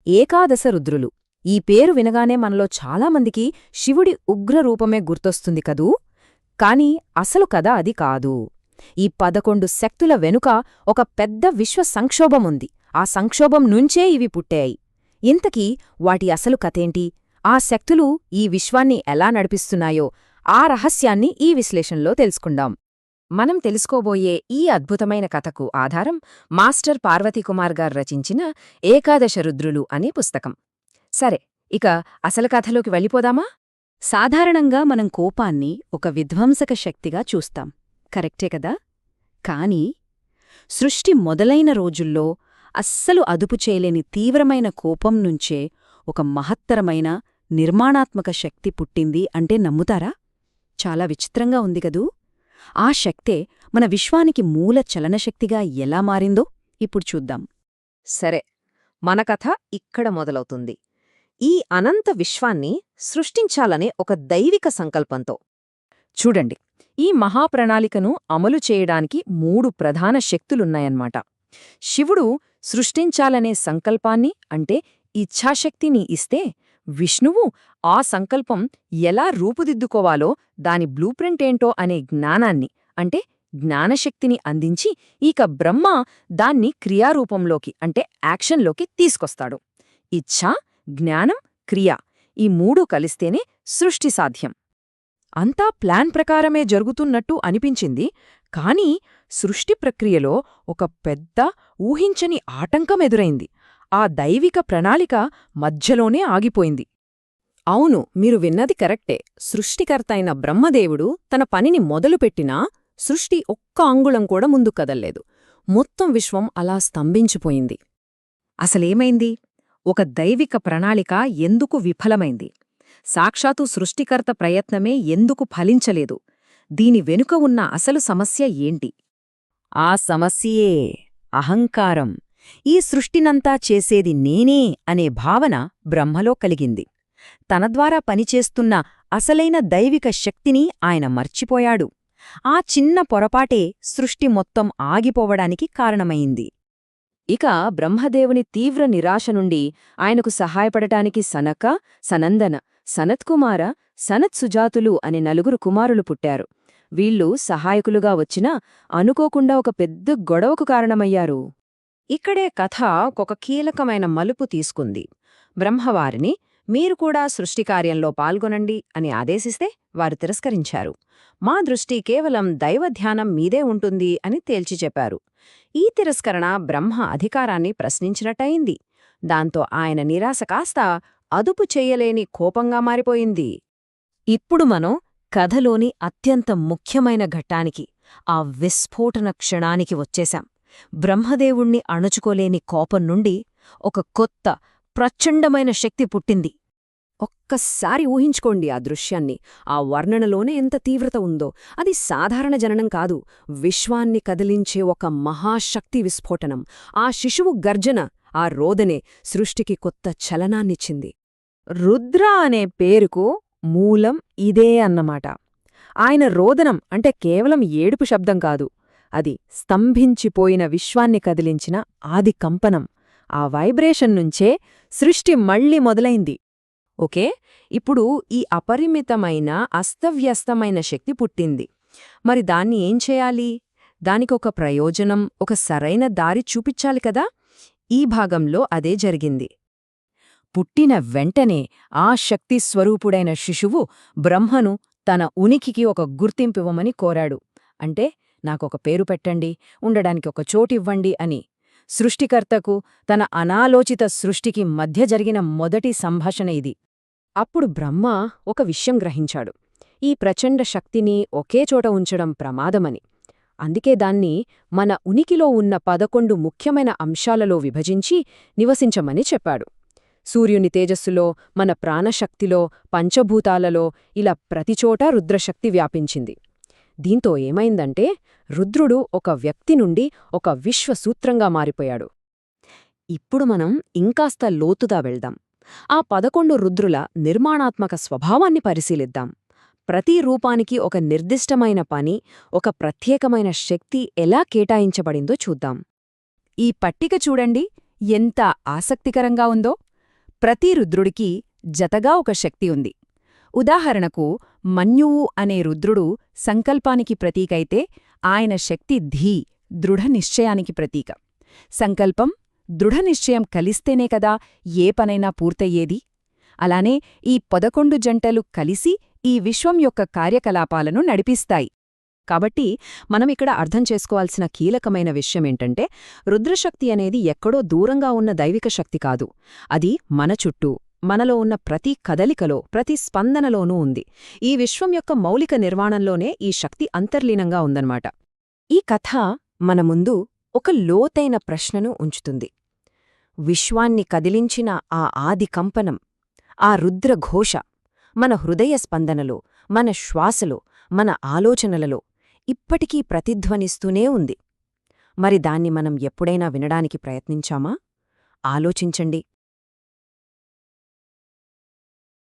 ఏకాదశ రుద్రులు. ఈ పేరు వినగానే మనలో చాలామందికి శివుడి ఉగ్రరూపమే గుర్తొస్తుంది కదూ. కాని అసలు కథ అది కాదు. ఈ 11 శక్తుల వెనుక ఒక పెద్ద విశ్వ సంక్షోభముంది. ఆ సంక్షోభం నుంచే ఇవి పుట్టాయి. ఇంతకీ వాటి అసలు కథేంటి, ఆ శక్తులు ఈ విశ్వాన్ని ఎలా నడిపిస్తున్నాయో ఆ రహస్యాన్ని ఈ విశ్లేషణలో తెలుసుకుందాం. మనం తెలుసుకోబోయే ఈ అద్భుతమైన కథకు ఆధారం మాస్టర్ పార్వతీకుమార్ గారు రచించిన ఏకాదశ రుద్రులు అనే పుస్తకం. సరే, ఇక అసలు కథలోకి వెళ్ళిపోదామా? సాధారణంగా మనం కోపాన్ని ఒక విధ్వంసక శక్తిగా చూస్తాం, కరెక్టే కదా? కాని సృష్టి మొదలైన రోజుల్లో అస్సలు అదుపు చేయలేని తీవ్రమైన కోపం నుంచే ఒక మహత్తరమైన నిర్మాణాత్మక శక్తి పుట్టింది అంటే నమ్ముతారా? చాలా విచిత్రంగా ఉంది కదూ. ఆ శక్తే మన విశ్వానికి మూల చలనశక్తిగా ఎలా మారిందో ఇప్పుడు చూద్దాం. సరే, మన కథ ఇక్కడ మొదలవుతుంది. ఈ అనంత విశ్వాన్ని సృష్టించాలనే ఒక దైవిక సంకల్పంతో. చూడండి, ఈ మహాప్రణాళికను అమలు చేయడానికి 3 ప్రధాన శక్తులున్నాయన్నమాట. శివుడు సృష్టించాలనే సంకల్పాన్ని అంటే ఇచ్ఛాశక్తిని ఇస్తే, విష్ణువు ఆ సంకల్పం ఎలా రూపుదిద్దుకోవాలో దాని బ్లూప్రింటేంటో అనే జ్ఞానాన్ని అంటే జ్ఞానశక్తిని అందించి, ఇక బ్రహ్మ దాన్ని క్రియారూపంలోకి అంటే యాక్షన్లోకి తీసుకొస్తాడు. ఇచ్ఛ, జ్ఞానం, క్రియ ఈ 3 కలిస్తేనే సృష్టి సాధ్యం. అంతా ప్లాన్ ప్రకారమే జరుగుతున్నట్టు అనిపించింది. కాని సృష్టి ప్రక్రియలో ఒక పెద్ద ఊహించని ఆటంకం ఎదురైంది. ఆ దైవిక ప్రణాళిక మధ్యలోనే ఆగిపోయింది. అవును, మీరు విన్నది కరెక్టే. సృష్టికర్త అయిన బ్రహ్మదేవుడు తన పనిని మొదలుపెట్టినా సృష్టి ఒక్క అంగుళం కూడా ముందు కదల్లేదు. మొత్తం విశ్వం అలా స్తంభించిపోయింది. అసలేమైంది? ఒక దైవిక ప్రణాళిక ఎందుకు విఫలమైంది? సాక్షాత్తు సృష్టికర్త ప్రయత్నమే ఎందుకు ఫలించలేదు? దీని వెనుక ఉన్న అసలు సమస్య ఏంటి? ఆ సమస్యే అహంకారం. ఈ సృష్టినంతా చేసేది నేనే అనే భావన బ్రహ్మలో కలిగింది. తన ద్వారా పనిచేస్తున్న అసలైన దైవిక శక్తిని ఆయన మర్చిపోయాడు. ఆ చిన్న పొరపాటే సృష్టి మొత్తం ఆగిపోవడానికి కారణమైంది. ఇక బ్రహ్మదేవుని తీవ్ర నిరాశ నుండి ఆయనకు సహాయపడటానికి సనక, సనందన, సనత్కుమార, సనత్సుజాతులు అనే 4 కుమారులు పుట్టారు. వీళ్ళు సహాయకులుగా వచ్చినా అనుకోకుండా ఒక పెద్ద గొడవకు కారణమయ్యారు. ఇక్కడే కథ ఒక కీలకమైన మలుపు తీసుకుంది. బ్రహ్మవారిని మీరు కూడా సృష్టికార్యంలో పాల్గొనండి అని ఆదేశిస్తే వారు తిరస్కరించారు. మా దృష్టి కేవలం దైవధ్యానం మీదే ఉంటుంది అని తేల్చి చెప్పారు. ఈ తిరస్కరణ బ్రహ్మ అధికారాన్ని ప్రశ్నించినట్టయింది. దాంతో ఆయన నిరాశ కాస్త అదుపు చెయ్యలేని కోపంగా మారిపోయింది. ఇప్పుడు మనం కథలోని అత్యంత ముఖ్యమైన ఘట్టానికి, ఆ విస్ఫోటన క్షణానికి వచ్చేశాం. బ్రహ్మదేవుణ్ణి అణుచుకోలేని కోపం నుండి ఒక కొత్త ప్రచండమైన శక్తి పుట్టింది. ఒక్కసారి ఊహించుకోండి ఆ దృశ్యాన్ని. ఆ వర్ణనలోనే ఎంత తీవ్రత ఉందో. అది సాధారణ జననం కాదు, విశ్వాన్ని కదిలించే ఒక మహాశక్తి విస్ఫోటనం. ఆ శిశువు గర్జన, ఆ రోదనే సృష్టికి కొత్త చలనాన్నిచ్చింది. రుద్ర అనే పేరుకు మూలం ఇదే అన్నమాట. ఆయన రోదనం అంటే కేవలం ఏడుపు శబ్దం కాదు, అది స్తంభించిపోయిన విశ్వాన్ని కదిలించిన ఆది కంపనం. ఆ వైబ్రేషన్ నుంచే సృష్టి మళ్లీ మొదలైంది. ఓకే, ఇప్పుడు ఈ అపరిమితమైన అస్తవ్యస్తమైన శక్తి పుట్టింది. మరి దాన్ని ఏం చేయాలి? దానికొక ప్రయోజనం, ఒక సరైన దారి చూపించాలి కదా. ఈ భాగంలో అదే జరిగింది. పుట్టిన వెంటనే ఆ శక్తి స్వరూపుడైన శిశువు బ్రహ్మను తన ఉనికికి ఒక గుర్తింపివ్వమని కోరాడు. అంటే నాకొక పేరు పెట్టండి, ఉండడానికి ఒక చోటివ్వండి అని. సృష్టికర్తకు తన అనాలోచిత సృష్టికి మధ్య జరిగిన మొదటి సంభాషణ ఇది. అప్పుడు బ్రహ్మ ఒక విషయం గ్రహించాడు. ఈ ప్రచండ శక్తిని ఒకే చోట ఉంచడం ప్రమాదమని. అందుకే దాన్ని మన ఉనికిలో ఉన్న 11 ముఖ్యమైన అంశాలలో విభజించి నివసించమని చెప్పాడు. సూర్యుని తేజస్సులో, మన ప్రాణశక్తిలో, పంచభూతాలలో, ఇలా ప్రతిచోటా రుద్రశక్తి వ్యాపించింది. దీంతో ఏమైందంటే రుద్రుడు ఒక వ్యక్తి నుండి ఒక విశ్వసూత్రంగా మారిపోయాడు. ఇప్పుడు మనం ఇంకాస్త లోతుగా వెళ్దాం. ఆ 11 రుద్రుల నిర్మాణాత్మక స్వభావాన్ని పరిశీలిద్దాం. ప్రతి రూపానికి ఒక నిర్దిష్టమైన పని, ఒక ప్రత్యేకమైన శక్తి ఎలా కేటాయించబడిందో చూద్దాం. ఈ పట్టిక చూడండి, ఎంత ఆసక్తికరంగా ఉందో. ప్రతి రుద్రుడికి జతగా ఒక శక్తి ఉంది. ఉదాహరణకు మన్యువు అనే రుద్రుడు సంకల్పానికి ప్రతీకైతే ఆయన శక్తి ధీ, దృఢనిశ్చయానికి ప్రతీక. సంకల్పం, దృఢనిశ్చయం కలిస్తేనే కదా ఏ పనైనా పూర్తయ్యేది. అలానే ఈ 11 జంటలు కలిసి ఈ విశ్వం యొక్క కార్యకలాపాలను నడిపిస్తాయి. కాబట్టి మనమిక్కడ అర్థం చేసుకోవాల్సిన కీలకమైన విషయమేంటంటే, రుద్రశక్తి అనేది ఎక్కడో దూరంగా ఉన్న దైవిక శక్తి కాదు. అది మన చుట్టూ, మనలో ఉన్న ప్రతి కదలికలో, ప్రతి స్పందనలోనూ ఉంది. ఈ విశ్వం యొక్క మౌలిక నిర్మాణంలోనే ఈ శక్తి అంతర్లీనంగా ఉందన్నమాట. ఈ కథ మన ముందు ఒక లోతైన ప్రశ్నను ఉంచుతుంది. విశ్వాన్ని కదిలించిన ఆ ఆది కంపనం, ఆ రుద్రఘోష మన హృదయ స్పందనలో, మన శ్వాసలో, మన ఆలోచనలలో ఇప్పటికీ ప్రతిధ్వనిస్తూనే ఉంది. మరి దాన్ని మనం ఎప్పుడైనా వినడానికి ప్రయత్నించామా? ఆలోచించండి.